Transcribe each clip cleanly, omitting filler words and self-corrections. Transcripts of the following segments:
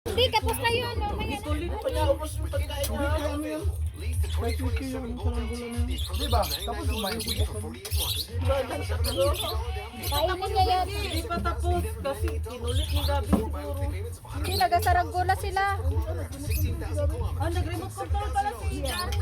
Hindi, tapos na yun. Mamaya na. Kulit pa niya, ubos yung pagkain niya. Ano yan? Kahit wiki yung saranggola na yan. Di ba? Tapos kumain ko. Kainin niya yan. Hindi pa tapos kasi kinulit ni Gabi siguro. Hindi, nagasaranggola sila. Ah, nag-remote control pala si Gabi.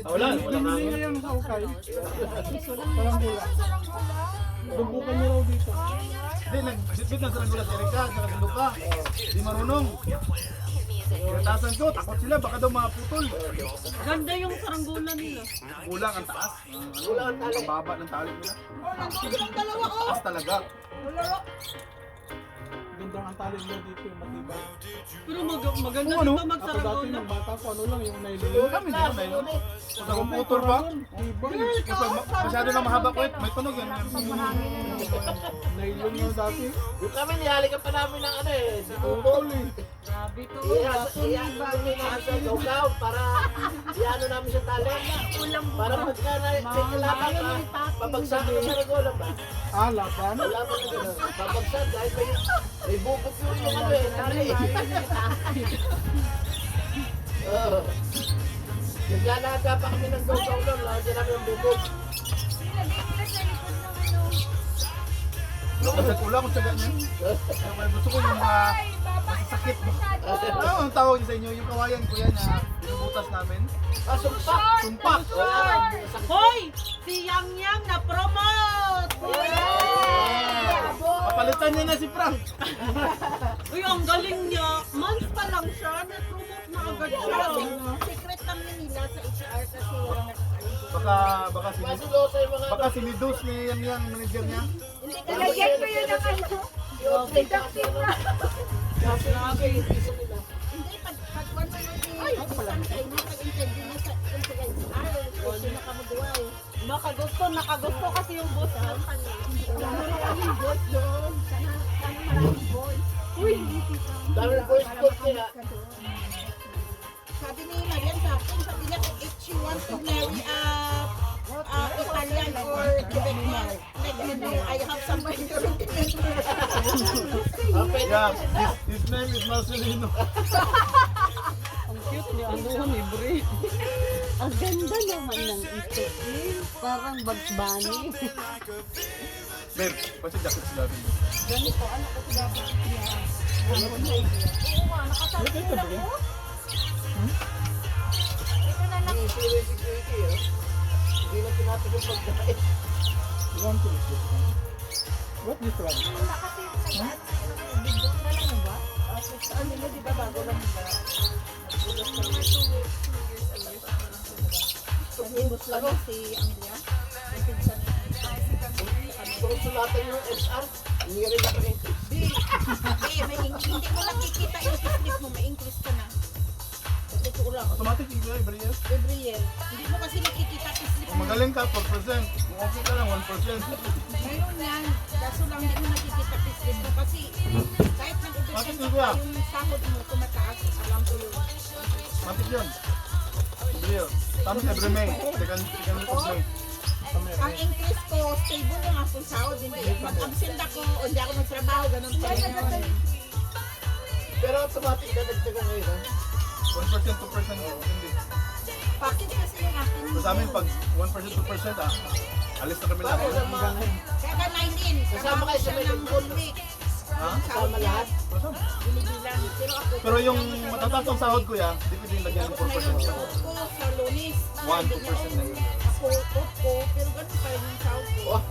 Wala Pinili namin. niya yung haukay. Saranggola. Dubukan niyo raw dito. Hindi, nagsipit na sarang gulat si Erika, saka si Luka. Di marunong. Tinatasan ko, takot sila, baka daw maputol. Ganda yung saranggola nila. Kulang ang taas. Kulang ang tali. Ang baba ng tali nila. Taas talaga. Ganda ang tali nila dito yung matibay. Pero maganda Kung ano, dito Ako dati magsaranggola. nung bata ko, ano lang yung naililin. Kami din ang meron. Pag nakaputol pa, masyado na mahaba ko, may tunog yan. Nailin nyo dati. Kami nihalikan pa namin ng ano eh, si Tutol. Utol eh. Gabi to. Sa gaw para iano namin sa tali. Para pagka may kalaban ka, pabagsak ka sa regola ba? Ah, laban. Wala pa na gano'n. Pabagsak dahil may bukot yung ano eh, tali. Oo. Naglalaga pa kami ng gaw-gaw lang, lagyan namin ang bukot. Kasi kulang kung tsaga niya. Kaya gusto ko yung mga masasakit. Ano ang tawag niyo sa inyo? Yung kawayan ko yan na binubutas namin. Ah, sumpak! Sumpak! Hoy! Si Yang Yang na promote! Papalitan niya na si Frank. Uy, ang galing niya. Months pa lang siya. Na-promote na agad siya. Secret kami nila sa HR kasi walang nakakain. Baka Masilosa yung mga baka sinidus ni yang manager niya. Hindi, kalagyan ko yun ng ano. yung deduction na. Kasi yung piso nila. Hindi, pag one man ang pag-interview na sa HR, kasi nakamuduay. Nakagusto kasi yung boss. Maraming boss doon. Sana maraming boss. Uy, hindi kita. Dami voice code niya. Sabi ni Marian sa akin, sabi niya kung if she wants to marry Italian or Quebecer, I have somebody to recommend her. Yeah, his name is Marcelino. Ang cute niya. Ano, libre. Ang ganda naman ng ito eh. Parang Bugs Bunny. Babe, pati jacket sila rin. Ganito, ano ko dapat yan? Oo nga, nakasabi ko lang po. Ito na lang. Si Ricky eh. Hindi na pinapit yung pagkain. You want to eat this one? What this one? Wala kasi yung nag-add. Bigong na lang ba? Sa ano nila, di ba bago lang nila? Nahibos lang si Andrea. Yung pinsan niya. Kung sulatan yung SR, hindi rin naka-increase. Hindi mo nakikita yung slip mo, may increase ka na. Totoo lang. Automatic yung every year. Every year. Hindi mo kasi nakikita yung slip Kung mo. magaling ka, 4%. Kung okay ka lang, 1%. Meron yan. Kaso lang hindi mo nakikita yung slip mo. Kasi kahit nag-ubos Bakit ka di ba? yung sahod mo, tumataas. Alam ko yun. Matik yun. Every year. Tapos every May. Second week of May. Ang increase ko, stable yung akong sahod. Hindi. Mag-absent ako o hindi ako nagtrabaho. Ganun pa rin yun. Pero automatic na nagtaga ngayon. ha? 1%, 2% hindi. Package kasi yung akin. So sa amin, pag 1%, 2%, alis na kami lahat. Kaya ka 19. Kasama kayo sa siya may ng whole week. Ha? Kasama lahat. Binibilang. Pero ako, Pero yung matataas ng sahod ko ya, hindi pwede lagyan ng ngayon 4%. sahod ko sa lunis. 1-2% na yun. Ako, ko, pero ganun pa rin yung sahod ko. Oh,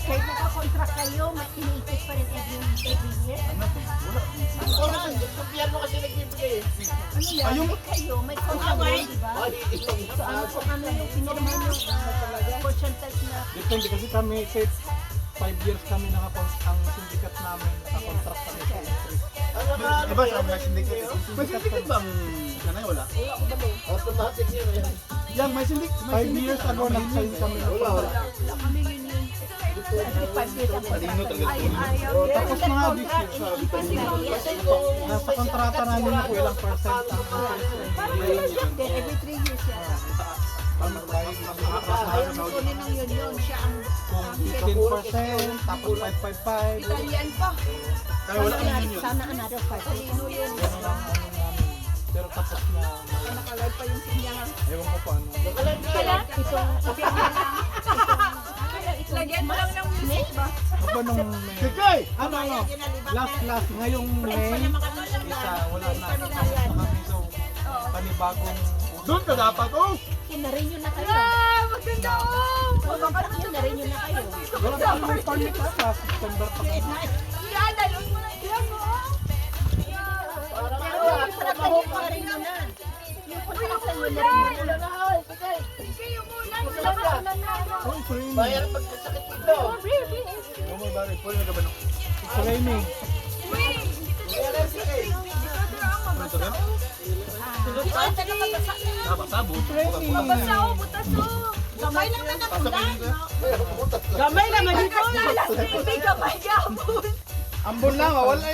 Kahit nakakontract kayo, may iniikot pa rin every year. Ano po? Wala. oras, yung gobyerno kasi nagbibigay eh. Ano yan? Ah, yung- Kayo, may contract Away. di ba? Ay, itong So ano yung pinirma nyo? Percentage na Depende kasi kami, kahit 5 years kami ang syndicat namin, nakakontract kami sa increase. Ano ka? Diba sa may syndicate? May syndicate bang sanay wala? Automatic yun eh. Yan, may syndicate. 5 years ago, nag-sign kami ng Wala, wala. Talino talaga. Tapos mga this year, Kasi kung nasa kontrata namin na kung ilang percent ang increase. Then every 3 years yan. Kami tayo Ayaw mo kunin ng yun, siya ang kung 15%, tapos 555. Italian pa. Kaya wala kang yun. Sana another 5. Talino yun. Yan lang ano namin. Pero tapos na, Nakalive pa yung sinyahan. ewan ko paano. Kaya itong Lagyan mo lang ng music ba? Ako nung May, Kikay! ano, last, ngayong May, isa, wala na. Tapos na kami, so, panibagong Doon ka dapat, oh! kinarinyo na kayo. Maganda Kinarinyo na kayo. wala pa kami permit na sa September pa kami. Yan, dalon mo lang yan mo. Pero yung trabaho ko rin nyo na. Yung contract nyo na rin nyo na. Kayo muna. Oh, training. Bayar pagkasakit dito. Ano mo ba rin? Pwede na ka ba no? Training. Ano to, Ben? Sabo. Training. Gamay lang na natulan. Gamay naman ito. Gamay gabon. Ambon lang, mawala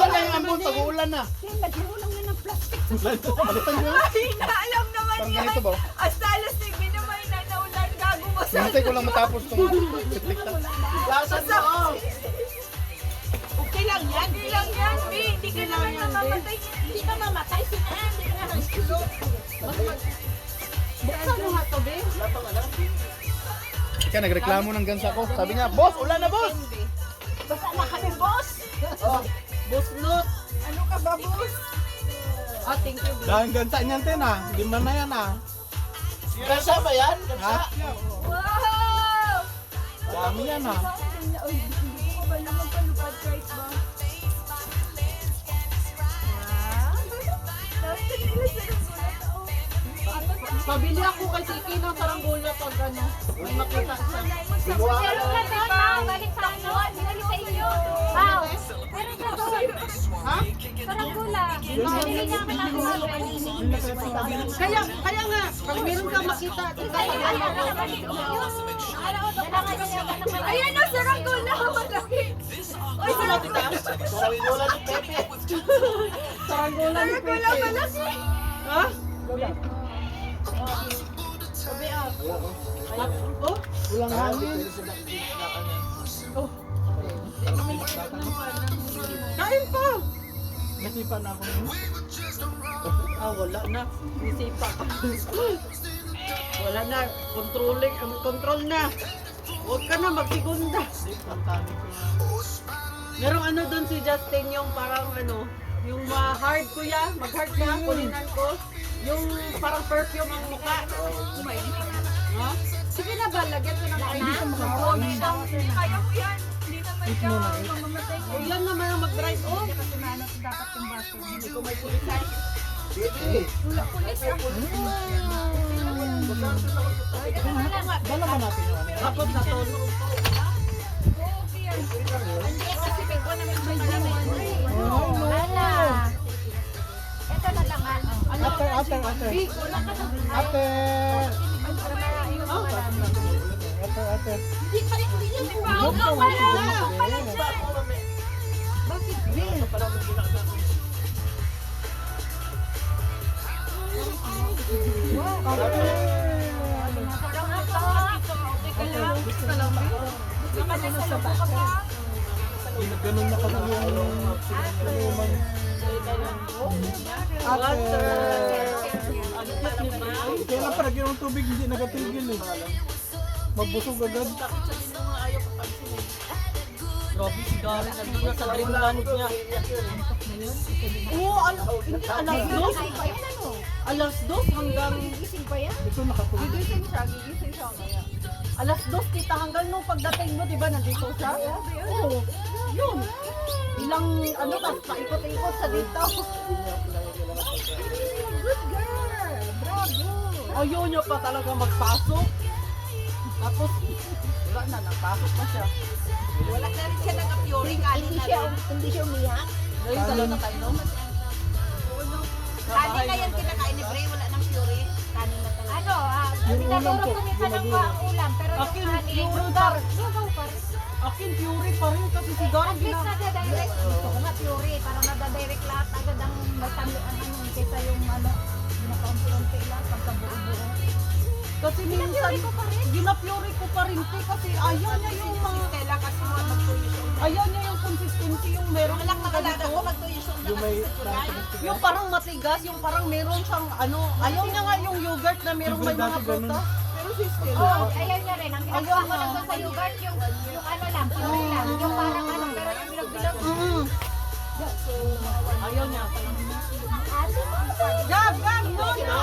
na yung ambon pag uulan na. Lagyan mo lang yan ng plastic. Balitan nyo. Ay, naalam naman Parang yan. ganito ba? Hasta alas 9 naman na naulan. Gago mo sa... Hintay ko lang matapos itong tiktik-tak. Gasan mo, oh. Okay lang yan. Okay lang yan. Hindi ka naman mamamatay. Hindi ka mamatay. Hindi ka naman sulo. Buksan mo nga to, be. Ika, nagreklamo ng gansa ko. Sabi niya, boss, ulan na boss! Basta na kami, boss. Boss Lot. Ano ka ba, boss? Ah, thank you, be. Dahil gansa niyan, Ten, ah. Lima na yan, ah. Gasa ba yan? Ha? Wow! Dami yan, ah. Ay, hindi ko ba naman palupad kahit ba? Pabili ako kay Tiki ng saranggola pag ano. May makita siya. Gumawa ka Meron lang. ka doon, balik sa ano, binili sa inyo. Wow, meron ka doon. Ha? Saranggola. Binili niya kami ng Kaya nga, pag meron kang makita, Ayan na, saranggola. Malaki. Uy, saranggola. Saranggola ni Pepe. saranggola ni Saranggola, malaki. Ha? Oh, Walang hangin. kain pa. Nasipan na ako. Ah, wala na. Isipa ka. Wala na. Controlling. Control na. Huwag ka na magsigunda. Pantani ko na. Merong ano doon si Justin yung parang ano, yung hard kuya, mag-hard na, kulinan ko. Yung parang perfume ang mukha. Ha? Sige na ba, lagyan ko ng kainin. Kaya ko yan. Hindi naman ka mamamatay. O yan naman ang mag-drive off. Kasi naano ko dapat yung baso. Hindi ko may pulisay. Pepe. Pulis ah. Dala ba natin yung ano? Tapos na to. Hindi kasi may ko naman may naman. Ala. Ito na lang, ano. Ate. Ate. Hindi pa rin hindi niya pa. Pala siya. Bakit, Bill? Ganun na kasi yung inuman. Water. Kaya lang parang yung tubig hindi nagatigil eh. Magbusog agad. Grabe si Gary, nandun na sa dreamland niya. Oo, hindi, alas dos. Alas dos hanggang... Gising pa yan? Ito nakatulog. Gigising siya kaya. Alas dos kita hanggang nung pagdating mo, di ba, nandito siya? Oo, yun. Ilang, ano, tapos paikot-ikot sa dito. Good girl. Bravo. Ayaw niya pa talaga magpasok. Tapos, wala na, nagpasok na siya. Wala na rin siya nag-appearing. Hindi siya umiyak. Ngayon, dalaw na tayo, no? Kanin na yan kinakain ni Bray. Wala nang fury. Kanin na talaga. Ano, pinaguro ko ni Tanong ko ang ulam, pero Akin, yung kanin, pure bar. lugaw pa rin. Akin, fury pa rin kasi si Gary At least nadadirect, gusto ko nga puree, para nadadirect lahat agad ang vitamin, ang ano, kaysa yung ano, Pinakaunti-unti lang, pagkabuo-buo. Kasi minsan, ginapyuri ko pa rin te, kasi ayaw niya yung mga, Stella kasi mo mag-2 years old. ayaw niya yung consistency, yung meron Anak na kalaga ganito. ko, mag-2 years old na Yung may kasi sa July. Yung parang matigas, yung parang meron siyang ano, ayaw niya nga yung yogurt na merong may mga prutas. Pero si Stella, Oo, ayaw niya rin. Ang ginagawa ko lang doon sa yogurt, yung ano lang, pure lang. Yung parang ano, pero yung bilag-bilag. Ayaw niya. Ate mo, Gab, no, no.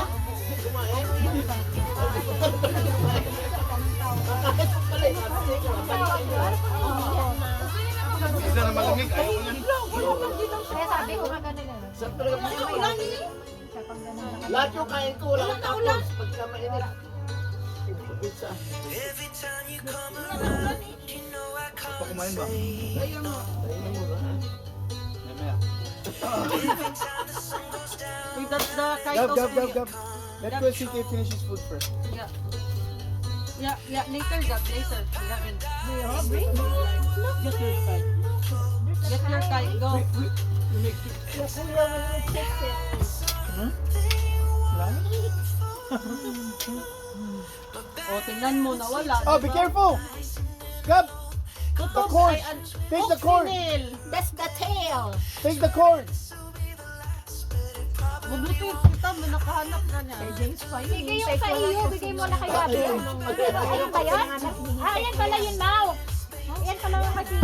Isa na malamig, ayaw ko niya. kaya sabi ko nga ganun eh. Sa talaga Sa pang ganun na lahat yung kain ko, wala tapos. Pagka mainit. Pizza. Pa kumain ba? Mamaya. Wait, that's the kind Gab, of... Gab, Gab, Gab. Let Kuya CK finish his food first. Yeah, later, Gab, later. Gabin. Get your kite. Get your kite, go. O, tingnan mo, nawala. Oh, be careful! Gab, Tutok, cords. ay, Take the cords. Coccinelle. That's the tail. take the cords. Magbluetooth kita, may nakahanap na niya. Bigay yung sa iyo, bigay mo na kay Gabi. Ayun ba yun? Ah, yan pala yun, Mau. Yan pala yung kasi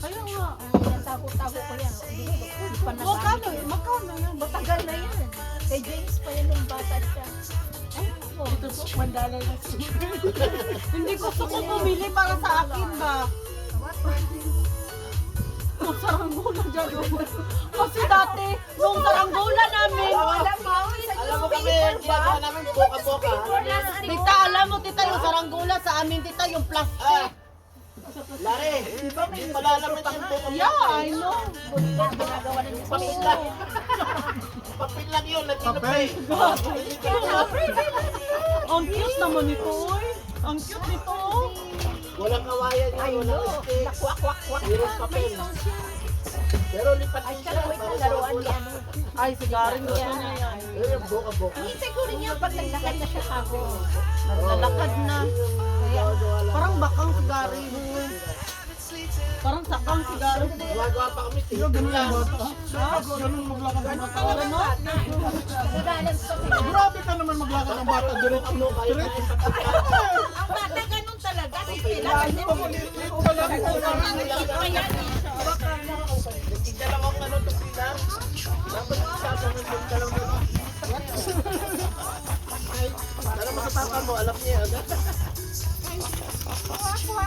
Kaya nga. Yan, tago-tago ko yan. Hindi pa Magkano? nagamit. Magkano yan? Matagal na yan. Kay James pa yan yung bata siya. Ay, mo. Ito po, mandala na Hindi gusto ko bumili para sa akin ba? Kung saranggola dyan. Kasi dati, nung saranggola namin, Alam mo kami, ginagawa namin boka-boka. tita, alam mo tita, yung saranggola sa amin tita, yung plastic. Lare, hindi pala alam mo yung boka-boka. Yeah, I know. Ginagawa na niya sa Papel lang. Papel lang yun, Papel? Ang cute naman nito, oy. Ang cute nito. Walang kawayan yun, Ay, walang no. stick. Nakwak-kwak-kwak. Puro papel. Pero lipat Ay, din siya siya. wait na para laruan sa niya. Ay, sigarin gusto niya yan. Yun yung boka-boka. Siguro niya pag naglakad na siya kako. Naglalakad na. Gawa-gawa lang. Parang bakang sigarin. Parang sakang sigarin. Gawa-gawa pa kami. Ikaw, ganun ang bata. Ganun maglakad ang bata. Ano? Nagalan sa Grabe ka naman maglakad ang bata. Diretso. Diretso. ang bata ganun talaga. Si Stella, kasi mo Dalawang ano ito pila. Dapat isasanod yung dalawang. Para makapapa mo, alam niya agad.